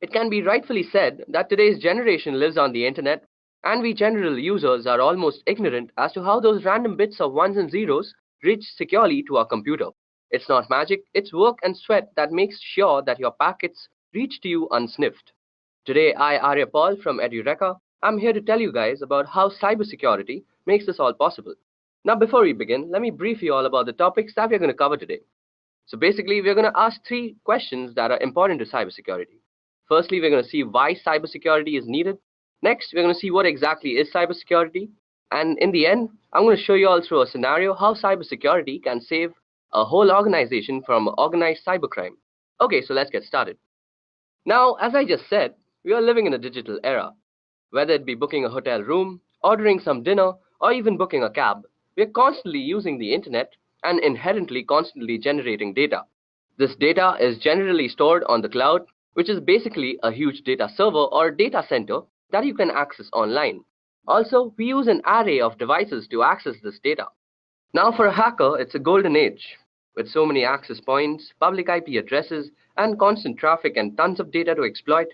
It can be rightfully said that today's generation lives on the internet, and we general users are almost ignorant as to how those random bits of ones and zeros reach securely to our computer. It's not magic, it's work and sweat that makes sure that your packets reach to you unsniffed. Today, I, Arya Paul from Edureka, I'm here to tell you guys about how cybersecurity makes this all possible. Now, before we begin, let me brief you all about the topics that we're going to cover today. So basically, we're going to ask 3 questions that are important to cybersecurity. Firstly, we're going to see why cybersecurity is needed. Next, we're going to see what exactly is cybersecurity. And in the end, I'm going to show you all through a scenario how cybersecurity can save a whole organization from organized cybercrime. Okay, so let's get started. Now, as I just said, we are living in a digital era. Whether it be booking a hotel room, ordering some dinner, or even booking a cab, we are constantly using the internet and inherently constantly generating data. This data is generally stored on the cloud, which is basically a huge data server or data center that you can access online. Also, we use an array of devices to access this data. Now for a hacker, it's a golden age. With so many access points, public IP addresses, and constant traffic and tons of data to exploit,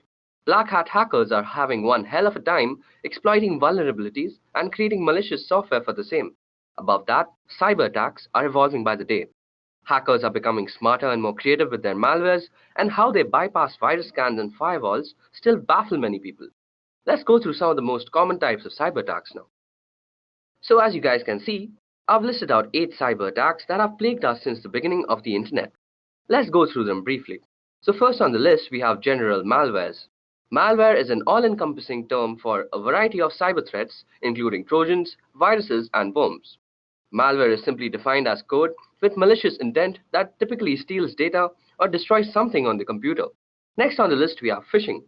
black hat hackers are having one hell of a time exploiting vulnerabilities and creating malicious software for the same. Above that, cyber attacks are evolving by the day. Hackers are becoming smarter and more creative with their malwares, and how they bypass virus scans and firewalls still baffle many people. Let's go through some of the most common types of cyber attacks now. So as you guys can see, I've listed out 8 cyber attacks that have plagued us since the beginning of the internet. Let's go through them briefly. So first on the list, we have general malwares. Malware is an all-encompassing term for a variety of cyber threats, including trojans, viruses, and worms. Malware is simply defined as code with malicious intent that typically steals data or destroys something on the computer. Next on the list, we have phishing.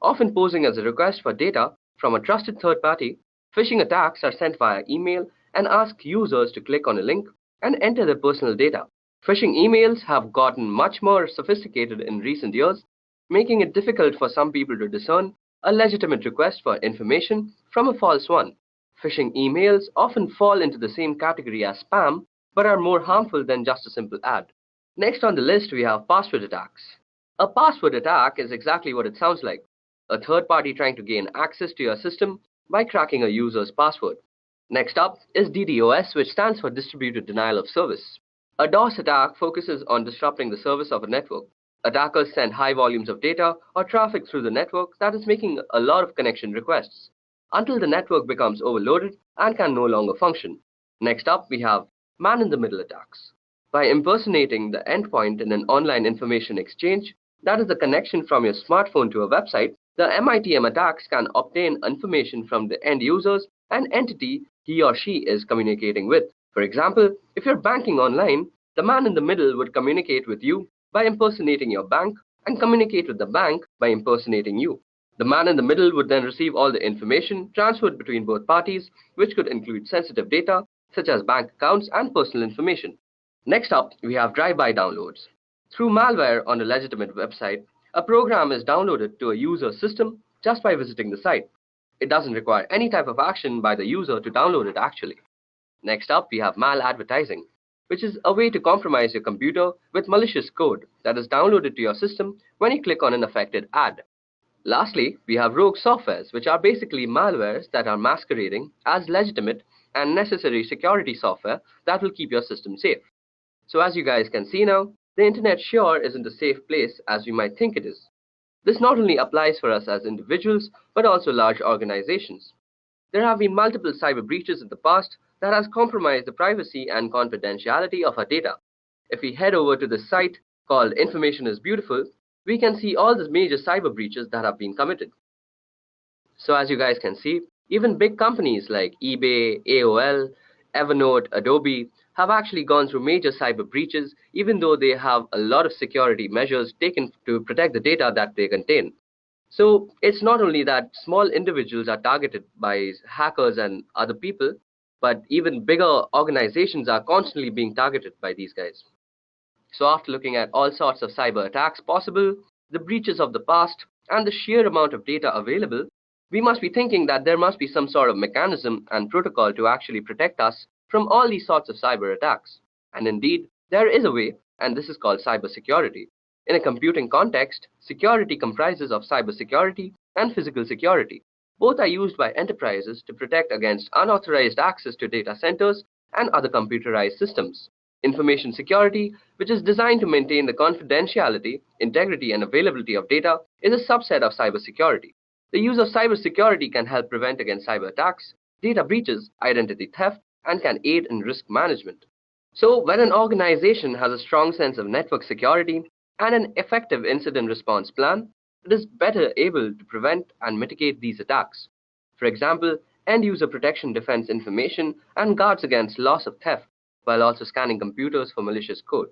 Often posing as a request for data from a trusted third party, phishing attacks are sent via email and ask users to click on a link and enter their personal data. Phishing emails have gotten much more sophisticated in recent years, making it difficult for some people to discern a legitimate request for information from a false one. Phishing emails often fall into the same category as spam, but are more harmful than just a simple ad. Next on the list, we have password attacks. A password attack is exactly what it sounds like: a third party trying to gain access to your system by cracking a user's password. Next up is DDoS, which stands for Distributed Denial of Service. A DOS attack focuses on disrupting the service of a network. Attackers send high volumes of data or traffic through the network that is making a lot of connection requests, until the network becomes overloaded and can no longer function. Next up, we have man-in-the-middle attacks. By impersonating the endpoint in an online information exchange, that is the connection from your smartphone to a website, the MITM attacks can obtain information from the end users and entity he or she is communicating with. For example, if you're banking online, the man in the middle would communicate with you by impersonating your bank and communicate with the bank by impersonating you. The man in the middle would then receive all the information transferred between both parties, which could include sensitive data such as bank accounts and personal information. Next up, we have drive-by downloads. Through malware on a legitimate website, a program is downloaded to a user's system just by visiting the site. It doesn't require any type of action by the user to download it actually. Next up, we have maladvertising, which is a way to compromise your computer with malicious code that is downloaded to your system when you click on an affected ad. Lastly, we have rogue softwares, which are basically malwares that are masquerading as legitimate and necessary security software that will keep your system safe. So as you guys can see now, the internet sure isn't a safe place as we might think it is. This not only applies for us as individuals, but also large organizations. There have been multiple cyber breaches in the past that has compromised the privacy and confidentiality of our data. If we head over to the site called Information is Beautiful, we can see all the major cyber breaches that have been committed. So as you guys can see, even big companies like eBay, AOL, Evernote, Adobe have actually gone through major cyber breaches, even though they have a lot of security measures taken to protect the data that they contain. So it's not only that small individuals are targeted by hackers and other people, but even bigger organizations are constantly being targeted by these guys. So after looking at all sorts of cyber attacks possible, the breaches of the past, and the sheer amount of data available, we must be thinking that there must be some sort of mechanism and protocol to actually protect us from all these sorts of cyber attacks. And indeed, there is a way, and this is called cybersecurity. In a computing context, security comprises of cybersecurity and physical security. Both are used by enterprises to protect against unauthorized access to data centers and other computerized systems. Information security, which is designed to maintain the confidentiality, integrity, and availability of data, is a subset of cybersecurity. The use of cybersecurity can help prevent against cyber attacks, data breaches, identity theft, and can aid in risk management. So, when an organization has a strong sense of network security and an effective incident response plan, it is better able to prevent and mitigate these attacks. For example, end-user protection defends information and guards against loss of theft, while also scanning computers for malicious code.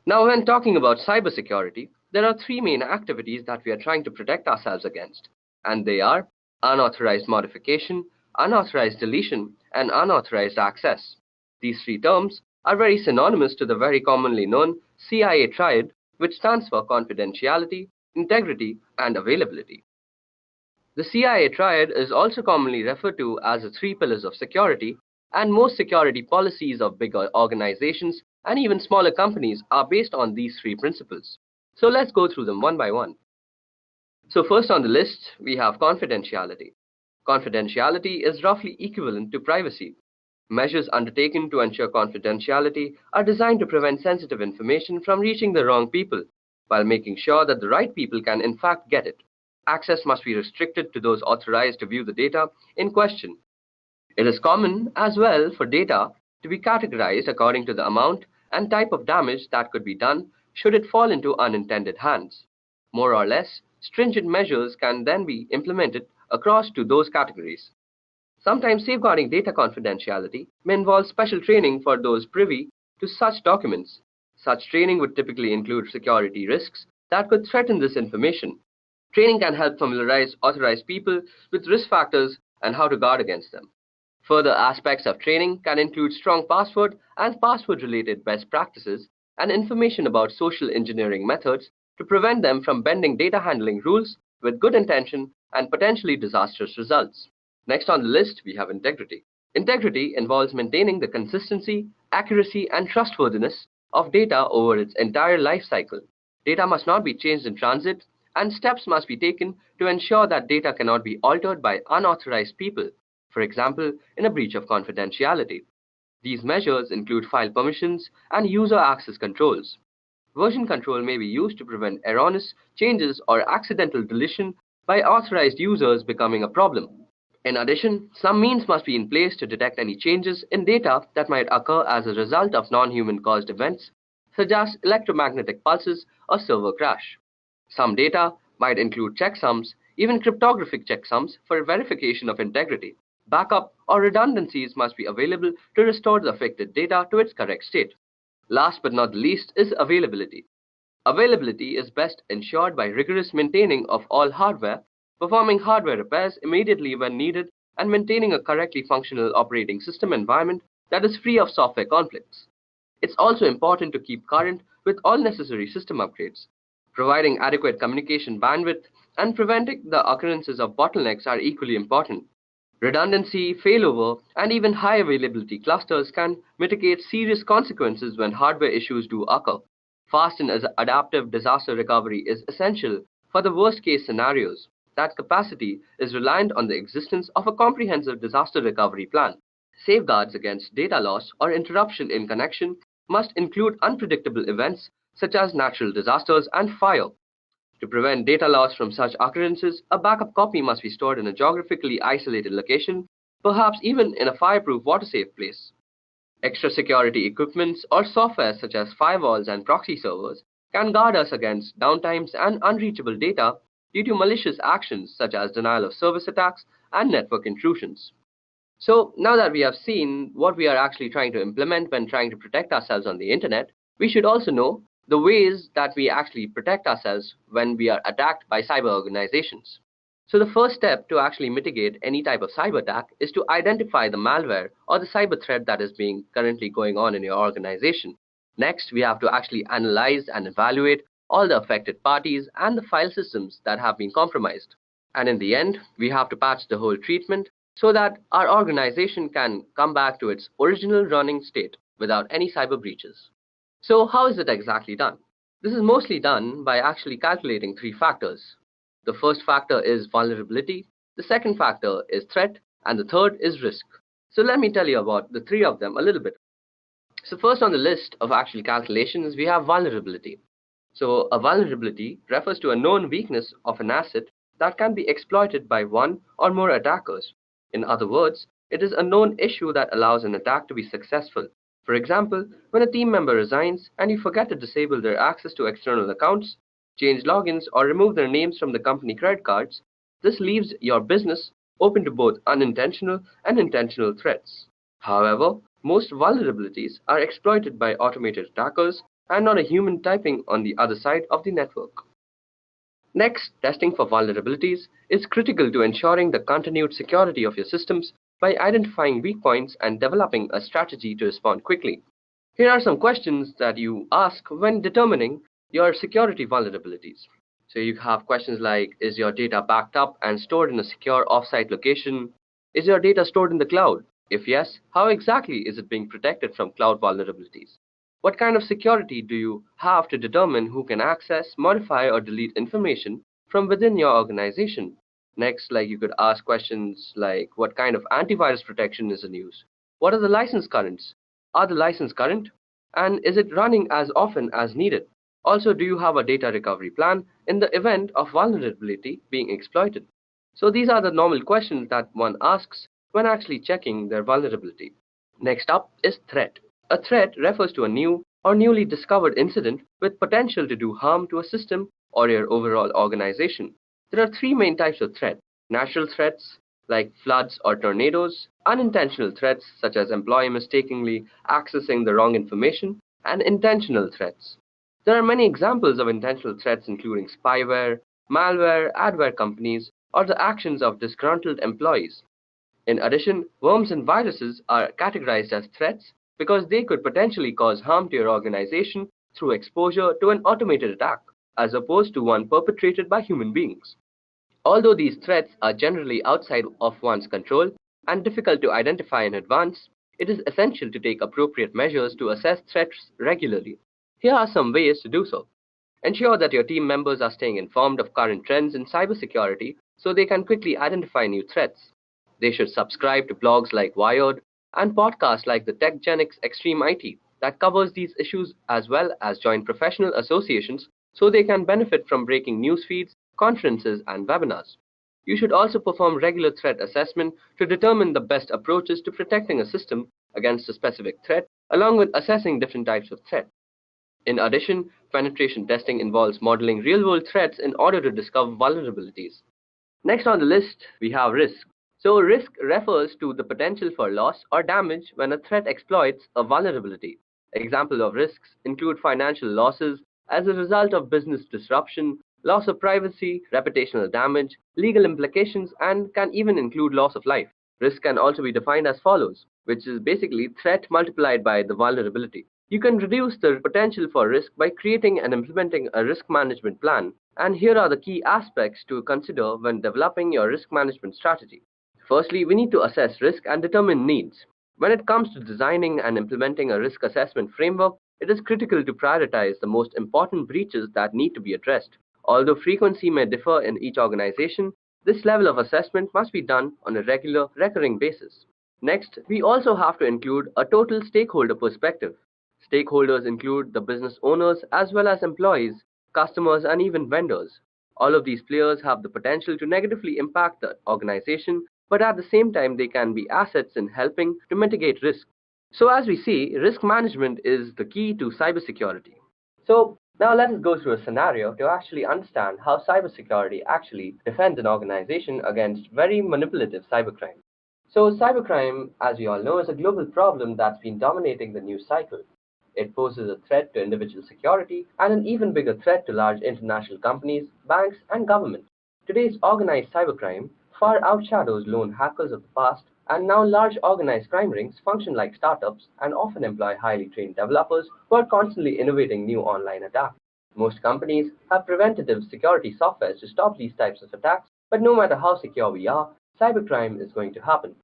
Now, when talking about cybersecurity, there are three main activities that we are trying to protect ourselves against, and they are unauthorized modification, unauthorized deletion, and unauthorized access. These three terms are very synonymous to the very commonly known CIA Triad, which stands for confidentiality, integrity, and availability. The CIA Triad is also commonly referred to as the three pillars of security, and most security policies of bigger organizations and even smaller companies are based on these three principles. So let's go through them one by one. So first on the list, we have confidentiality. Confidentiality is roughly equivalent to privacy. Measures undertaken to ensure confidentiality are designed to prevent sensitive information from reaching the wrong people, while making sure that the right people can in fact get it. Access must be restricted to those authorized to view the data in question. It is common as well for data to be categorized according to the amount and type of damage that could be done should it fall into unintended hands. More or less, stringent measures can then be implemented across to those categories. Sometimes safeguarding data confidentiality may involve special training for those privy to such documents. Such training would typically include security risks that could threaten this information. Training can help familiarize authorized people with risk factors and how to guard against them. Further aspects of training can include strong password and password-related best practices and information about social engineering methods to prevent them from bending data handling rules with good intention and potentially disastrous results. Next on the list, we have integrity. Integrity involves maintaining the consistency, accuracy, and trustworthiness of data over its entire life cycle. Data must not be changed in transit, and steps must be taken to ensure that data cannot be altered by unauthorized people, for example, in a breach of confidentiality. These measures include file permissions and user access controls. Version control may be used to prevent erroneous changes or accidental deletion by authorized users becoming a problem. In addition, some means must be in place to detect any changes in data that might occur as a result of non-human caused events, such as electromagnetic pulses or server crash. Some data might include checksums, even cryptographic checksums for verification of integrity. Backup or redundancies must be available to restore the affected data to its correct state. Last but not the least is availability. Availability is best ensured by rigorous maintaining of all hardware, performing hardware repairs immediately when needed, and maintaining a correctly functional operating system environment that is free of software conflicts. It's also important to keep current with all necessary system upgrades. Providing adequate communication bandwidth and preventing the occurrences of bottlenecks are equally important. Redundancy, failover, and even high availability clusters can mitigate serious consequences when hardware issues do occur. Fast and adaptive disaster recovery is essential for the worst-case scenarios. That capacity is reliant on the existence of a comprehensive disaster recovery plan. Safeguards against data loss or interruption in connection must include unpredictable events such as natural disasters and fire. To prevent data loss from such occurrences, a backup copy must be stored in a geographically isolated location, perhaps even in a fireproof water-safe place. Extra security equipments or software such as firewalls and proxy servers can guard us against downtimes and unreachable data due to malicious actions such as denial of service attacks and network intrusions. So now that we have seen what we are actually trying to implement when trying to protect ourselves on the internet, we should also know the ways that we actually protect ourselves when we are attacked by cyber organizations. So the first step to actually mitigate any type of cyber attack is to identify the malware or the cyber threat that is currently going on in your organization. Next, we have to actually analyze and evaluate all the affected parties and the file systems that have been compromised. And in the end, we have to patch the whole treatment so that our organization can come back to its original running state without any cyber breaches. So how is it exactly done? This is mostly done by actually calculating three factors. The first factor is vulnerability, the second factor is threat, and the third is risk. So let me tell you about the three of them a little bit. So first on the list of actual calculations, we have vulnerability. So a vulnerability refers to a known weakness of an asset that can be exploited by one or more attackers. In other words, it is a known issue that allows an attack to be successful. For example, when a team member resigns and you forget to disable their access to external accounts, change logins, or remove their names from the company credit cards, this leaves your business open to both unintentional and intentional threats. However, most vulnerabilities are exploited by automated attackers and not a human typing on the other side of the network. Next, testing for vulnerabilities is critical to ensuring the continued security of your systems by identifying weak points and developing a strategy to respond quickly. Here are some questions that you ask when determining your security vulnerabilities. So you have questions like, is your data backed up and stored in a secure offsite location? Is your data stored in the cloud? If yes, how exactly is it being protected from cloud vulnerabilities? What kind of security do you have to determine who can access, modify, or delete information from within your organization? Next, you could ask questions like, what kind of antivirus protection is in use? What are the license currents? Are the license current? And is it running as often as needed? Also, do you have a data recovery plan in the event of vulnerability being exploited? So these are the normal questions that one asks when actually checking their vulnerability. Next up is threat. A threat refers to a new or newly discovered incident with potential to do harm to a system or your overall organization. There are three main types of threat: natural threats like floods or tornadoes, unintentional threats such as employee mistakenly accessing the wrong information, and intentional threats. There are many examples of intentional threats including spyware, malware, adware companies, or the actions of disgruntled employees. In addition, worms and viruses are categorized as threats because they could potentially cause harm to your organization through exposure to an automated attack, as opposed to one perpetrated by human beings. Although these threats are generally outside of one's control and difficult to identify in advance, it is essential to take appropriate measures to assess threats regularly. Here are some ways to do so. Ensure that your team members are staying informed of current trends in cybersecurity so they can quickly identify new threats. They should subscribe to blogs like Wired and podcasts like the 𝐑𝐨𝐥𝐞-𝐁 that covers these issues, as well as join professional associations so they can benefit from breaking news feeds, conferences, and webinars. You should also perform regular threat assessment to determine the best approaches to protecting a system against a specific threat, along with assessing different types of threat. In addition, penetration testing involves modeling real-world threats in order to discover vulnerabilities. Next on the list, we have risk. So risk refers to the potential for loss or damage when a threat exploits a vulnerability. Examples of risks include financial losses as a result of business disruption, loss of privacy, reputational damage, legal implications, and can even include loss of life. Risk can also be defined as follows, which is basically threat multiplied by the vulnerability. You can reduce the potential for risk by creating and implementing a risk management plan, and here are the key aspects to consider when developing your risk management strategy. Firstly, we need to assess risk and determine needs. When it comes to designing and implementing a risk assessment framework, it is critical to prioritize the most important breaches that need to be addressed. Although frequency may differ in each organization, this level of assessment must be done on a regular, recurring basis. Next, we also have to include a total stakeholder perspective. Stakeholders include the business owners as well as employees, customers, and even vendors. All of these players have the potential to negatively impact the organization, but at the same time they can be assets in helping to mitigate risk. So as we see, risk management is the key to cybersecurity. So now let us go through a scenario to actually understand how cybersecurity actually defends an organization against very manipulative cybercrime. So cybercrime, as we all know, is a global problem that's been dominating the news cycle. It poses a threat to individual security and an even bigger threat to large international companies, banks, and government. Today's organized cybercrime far outshadows lone hackers of the past, and now large organized crime rings function like startups and often employ highly trained developers who are constantly innovating new online attacks. Most companies have preventative security software to stop these types of attacks, but no matter how secure we are, cybercrime is going to happen.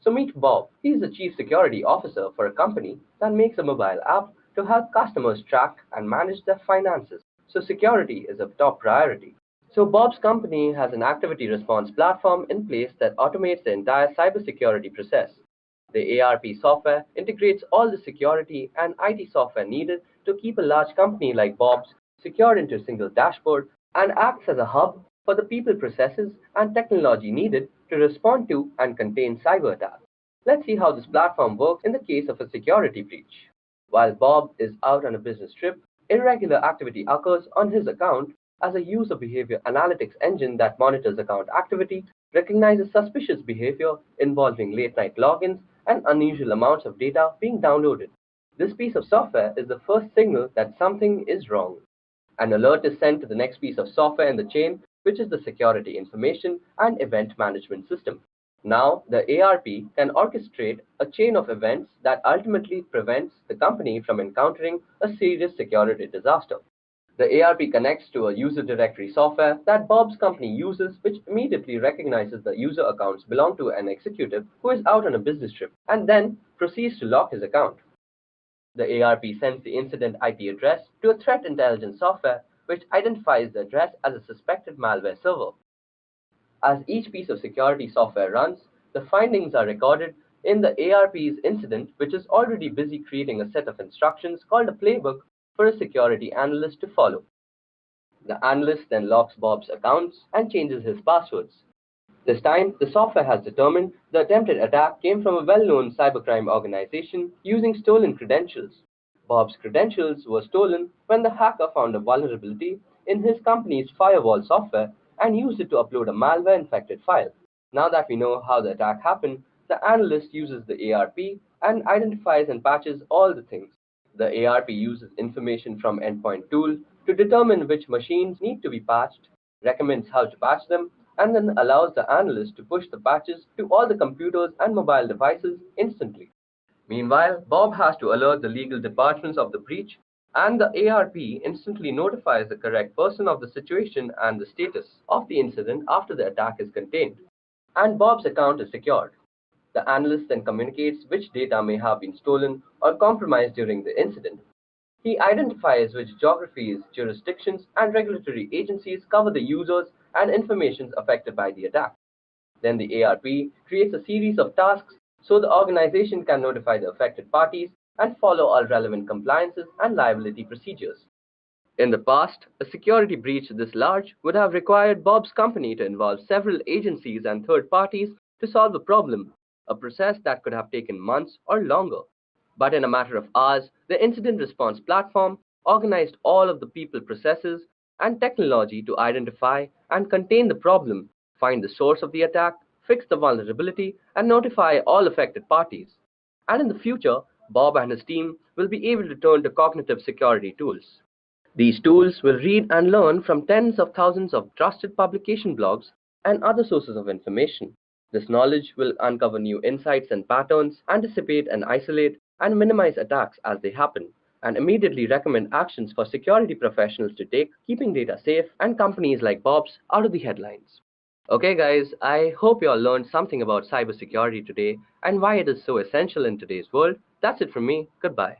So meet Bob. He is the chief security officer for a company that makes a mobile app to help customers track and manage their finances. So security is a top priority. So Bob's company has an activity response platform in place that automates the entire cybersecurity process. The ARP software integrates all the security and IT software needed to keep a large company like Bob's secured into a single dashboard and acts as a hub for the people, processes, and technology needed to respond to and contain cyber attacks. Let's see how this platform works in the case of a security breach. While Bob is out on a business trip, irregular activity occurs on his account as a user behavior analytics engine that monitors account activity, recognizes suspicious behavior involving late-night logins and unusual amounts of data being downloaded. This piece of software is the first signal that something is wrong. An alert is sent to the next piece of software in the chain, which is the Security Information and Event Management System. Now, the ARP can orchestrate a chain of events that ultimately prevents the company from encountering a serious security disaster. The ARP connects to a user directory software that Bob's company uses, which immediately recognizes the user accounts belong to an executive who is out on a business trip and then proceeds to lock his account. The ARP sends the incident IP address to a threat intelligence software which identifies the address as a suspected malware server. As each piece of security software runs, the findings are recorded in the ARP's incident, which is already busy creating a set of instructions called a playbook for a security analyst to follow. The analyst then locks Bob's accounts and changes his passwords. This time, the software has determined the attempted attack came from a well-known cybercrime organization using stolen credentials. Bob's credentials were stolen when the hacker found a vulnerability in his company's firewall software and used it to upload a malware-infected file. Now that we know how the attack happened, the analyst uses the ARP and identifies and patches all the things. The ARP uses information from Endpoint Tool to determine which machines need to be patched, recommends how to patch them, and then allows the analyst to push the patches to all the computers and mobile devices instantly. Meanwhile, Bob has to alert the legal departments of the breach, and the ARP instantly notifies the correct person of the situation and the status of the incident after the attack is contained. And Bob's account is secured. The analyst then communicates which data may have been stolen or compromised during the incident. He identifies which geographies, jurisdictions, and regulatory agencies cover the users and information affected by the attack. Then the ARP creates a series of tasks so the organization can notify the affected parties and follow all relevant compliances and liability procedures. In the past, a security breach this large would have required Bob's company to involve several agencies and third parties to solve the problem, a process that could have taken months or longer. But in a matter of hours, the incident response platform organized all of the people, processes, and technology to identify and contain the problem, find the source of the attack, fix the vulnerability, and notify all affected parties. And in the future, Bob and his team will be able to turn to cognitive security tools. These tools will read and learn from tens of thousands of trusted publication blogs and other sources of information. This knowledge will uncover new insights and patterns, anticipate and isolate, and minimize attacks as they happen, and immediately recommend actions for security professionals to take, keeping data safe and companies like Bob's out of the headlines. Okay guys, I hope you all learned something about cybersecurity today and why it is so essential in today's world. That's it from me. Goodbye.